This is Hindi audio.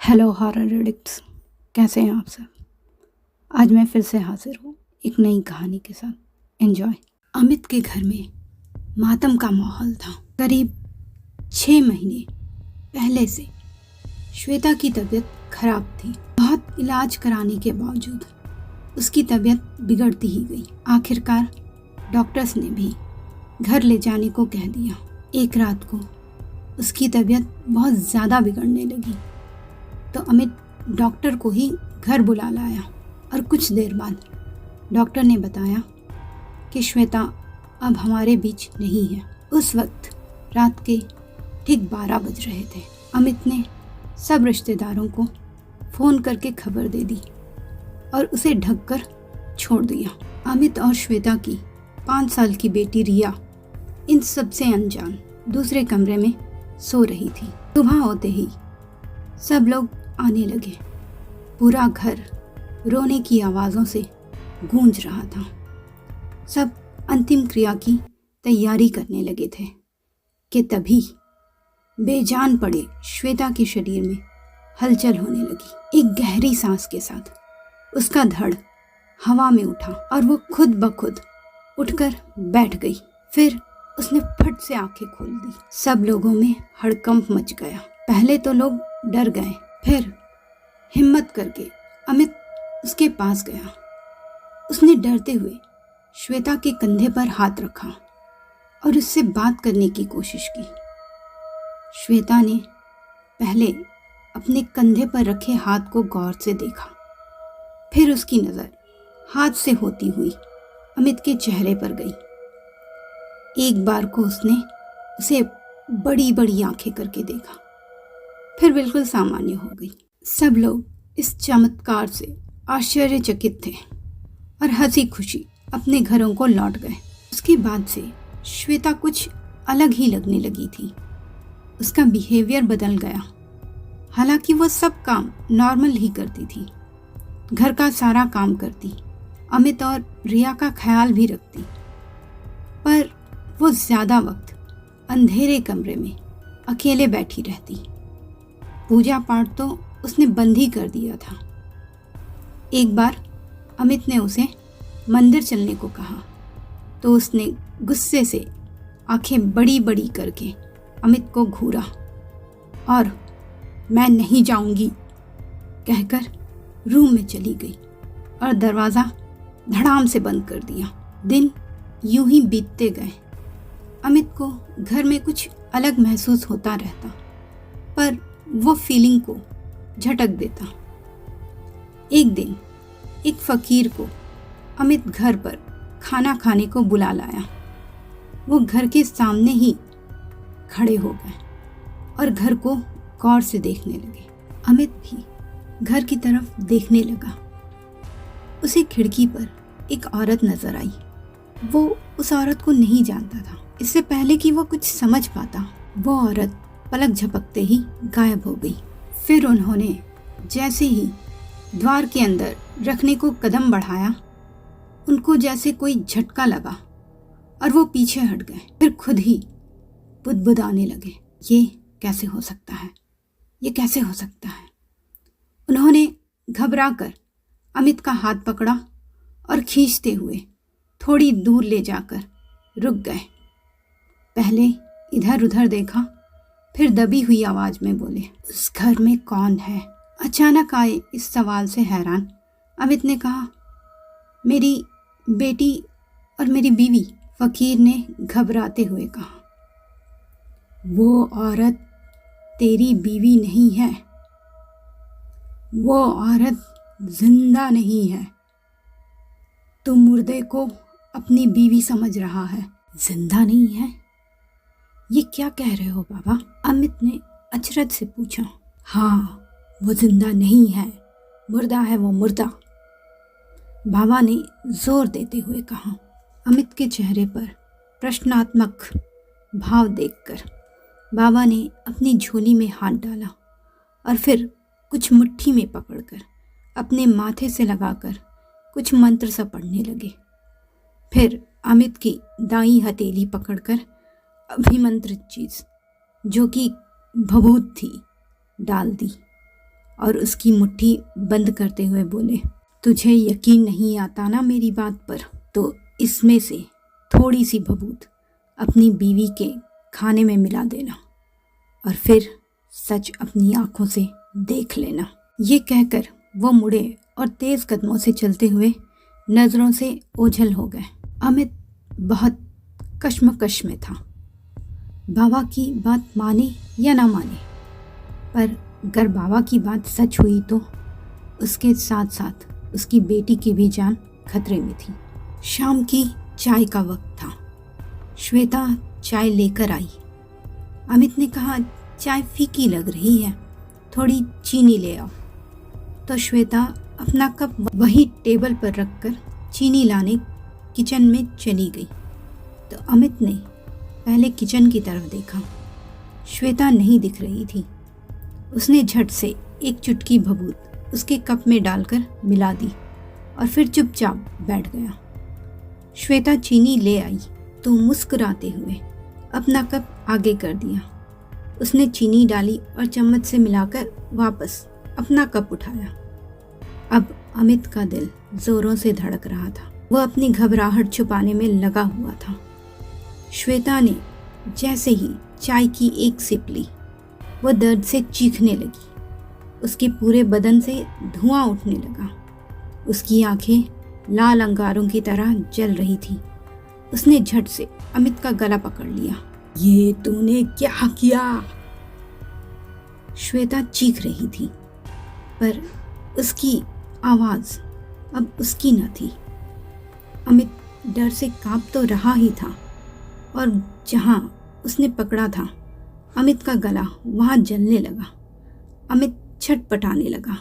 हेलो हॉरर एडिक्ट्स, कैसे हैं आप सब। आज मैं फिर से हाजिर हूँ एक नई कहानी के साथ। एंजॉय। अमित के घर में मातम का माहौल था। करीब 6 महीने पहले से श्वेता की तबीयत खराब थी। बहुत इलाज कराने के बावजूद उसकी तबीयत बिगड़ती ही गई। आखिरकार डॉक्टर्स ने भी घर ले जाने को कह दिया। एक रात को उसकी तबीयत बहुत ज़्यादा बिगड़ने लगी तो अमित डॉक्टर को ही घर बुला लाया और कुछ देर बाद डॉक्टर ने बताया कि श्वेता अब हमारे बीच नहीं है। उस वक्त रात के ठीक 12 बज रहे थे। अमित ने सब रिश्तेदारों को फ़ोन करके खबर दे दी और उसे ढककर छोड़ दिया। अमित और श्वेता की 5 साल की बेटी रिया इन सबसे अनजान दूसरे कमरे में सो रही थी। सुबह होते ही सब लोग आने लगे। पूरा घर रोने की आवाज़ों से गूंज रहा था। सब अंतिम क्रिया की तैयारी करने लगे थे कि तभी बेजान पड़े श्वेता के शरीर में हलचल होने लगी। एक गहरी सांस के साथ उसका धड़ हवा में उठा और वो खुद ब खुद उठकर बैठ गई। फिर उसने फट से आंखें खोल दी। सब लोगों में हड़कंप मच गया। पहले तो लोग डर गए, फिर हिम्मत करके अमित उसके पास गया। उसने डरते हुए श्वेता के कंधे पर हाथ रखा और उससे बात करने की कोशिश की। श्वेता ने पहले अपने कंधे पर रखे हाथ को गौर से देखा, फिर उसकी नज़र हाथ से होती हुई अमित के चेहरे पर गई। एक बार को उसने उसे बड़ी बड़ी आंखें करके देखा, फिर बिल्कुल सामान्य हो गई। सब लोग इस चमत्कार से आश्चर्यचकित थे और हंसी खुशी अपने घरों को लौट गए। उसके बाद से श्वेता कुछ अलग ही लगने लगी थी। उसका बिहेवियर बदल गया। हालांकि वो सब काम नॉर्मल ही करती थी, घर का सारा काम करती, अमित और रिया का ख्याल भी रखती, पर वो ज़्यादा वक्त अंधेरे कमरे में अकेले बैठी रहती। पूजा पाठ तो उसने बंद ही कर दिया था। एक बार अमित ने उसे मंदिर चलने को कहा तो उसने गुस्से से आंखें बड़ी बड़ी करके अमित को घूरा और मैं नहीं जाऊंगी कहकर रूम में चली गई और दरवाज़ा धड़ाम से बंद कर दिया। दिन यूं ही बीतते गए। अमित को घर में कुछ अलग महसूस होता रहता, पर वो फीलिंग को झटक देता। एक दिन एक फकीर को अमित घर पर खाना खाने को बुला लाया। वो घर के सामने ही खड़े हो गए और घर को गौर से देखने लगे। अमित भी घर की तरफ देखने लगा। उसे खिड़की पर एक औरत नजर आई। वो उस औरत को नहीं जानता था। इससे पहले कि वो कुछ समझ पाता, वो औरत पलक झपकते ही गायब हो गई। फिर उन्होंने जैसे ही द्वार के अंदर रखने को कदम बढ़ाया, उनको जैसे कोई झटका लगा और वो पीछे हट गए। फिर खुद ही बुदबुदाने लगे, ये कैसे हो सकता है, ये कैसे हो सकता है। उन्होंने घबरा कर अमित का हाथ पकड़ा और खींचते हुए थोड़ी दूर ले जाकर रुक गए। पहले इधर उधर देखा, फिर दबी हुई आवाज में बोले, उस घर में कौन है। अचानक आए इस सवाल से हैरान अमित ने कहा, मेरी बेटी और मेरी बीवी। फकीर ने घबराते हुए कहा, वो औरत तेरी बीवी नहीं है, वो औरत जिंदा नहीं है। तू मुर्दे को अपनी बीवी समझ रहा है। जिंदा नहीं है, ये क्या कह रहे हो बाबा। अमित ने अचरज से पूछा। हाँ, वो जिंदा नहीं है, मुर्दा है वो, मुर्दा, बाबा ने जोर देते हुए कहा। अमित के चेहरे पर प्रश्नात्मक भाव देखकर बाबा ने अपनी झोली में हाथ डाला और फिर कुछ मुट्ठी में पकड़कर अपने माथे से लगाकर कुछ मंत्र सा पढ़ने लगे। फिर अमित की दाईं हथेली पकड़कर अभिमंत्रित चीज जो कि भभूत थी डाल दी और उसकी मुट्ठी बंद करते हुए बोले, तुझे यकीन नहीं आता ना मेरी बात पर, तो इसमें से थोड़ी सी भभूत अपनी बीवी के खाने में मिला देना और फिर सच अपनी आंखों से देख लेना। ये कहकर वो मुड़े और तेज कदमों से चलते हुए नजरों से ओझल हो गए। अमित बहुत कश्मकश में था। बाबा की बात माने या ना माने, पर अगर बाबा की बात सच हुई तो उसके साथ साथ उसकी बेटी की भी जान खतरे में थी। शाम की चाय का वक्त था। श्वेता चाय लेकर आई। अमित ने कहा, चाय फीकी लग रही है, थोड़ी चीनी ले आओ। तो श्वेता अपना कप वही टेबल पर रखकर चीनी लाने किचन में चली गई। तो अमित ने पहले किचन की तरफ देखा। श्वेता नहीं दिख रही थी। उसने झट से एक चुटकी भभूत उसके कप में डालकर मिला दी और फिर चुपचाप बैठ गया। श्वेता चीनी ले आई तो मुस्कुराते हुए अपना कप आगे कर दिया। उसने चीनी डाली और चम्मच से मिलाकर वापस अपना कप उठाया। अब अमित का दिल जोरों से धड़क रहा था। वह अपनी घबराहट छुपाने में लगा हुआ था। श्वेता ने जैसे ही चाय की एक सिप ली, वह दर्द से चीखने लगी। उसके पूरे बदन से धुआं उठने लगा। उसकी आंखें लाल अंगारों की तरह जल रही थी। उसने झट से अमित का गला पकड़ लिया। ये तूने क्या किया? श्वेता चीख रही थी, पर उसकी आवाज अब उसकी न थी। अमित डर से कांप तो रहा ही था और जहां उसने पकड़ा था अमित का गला, वहां जलने लगा। अमित छटपटाने लगा।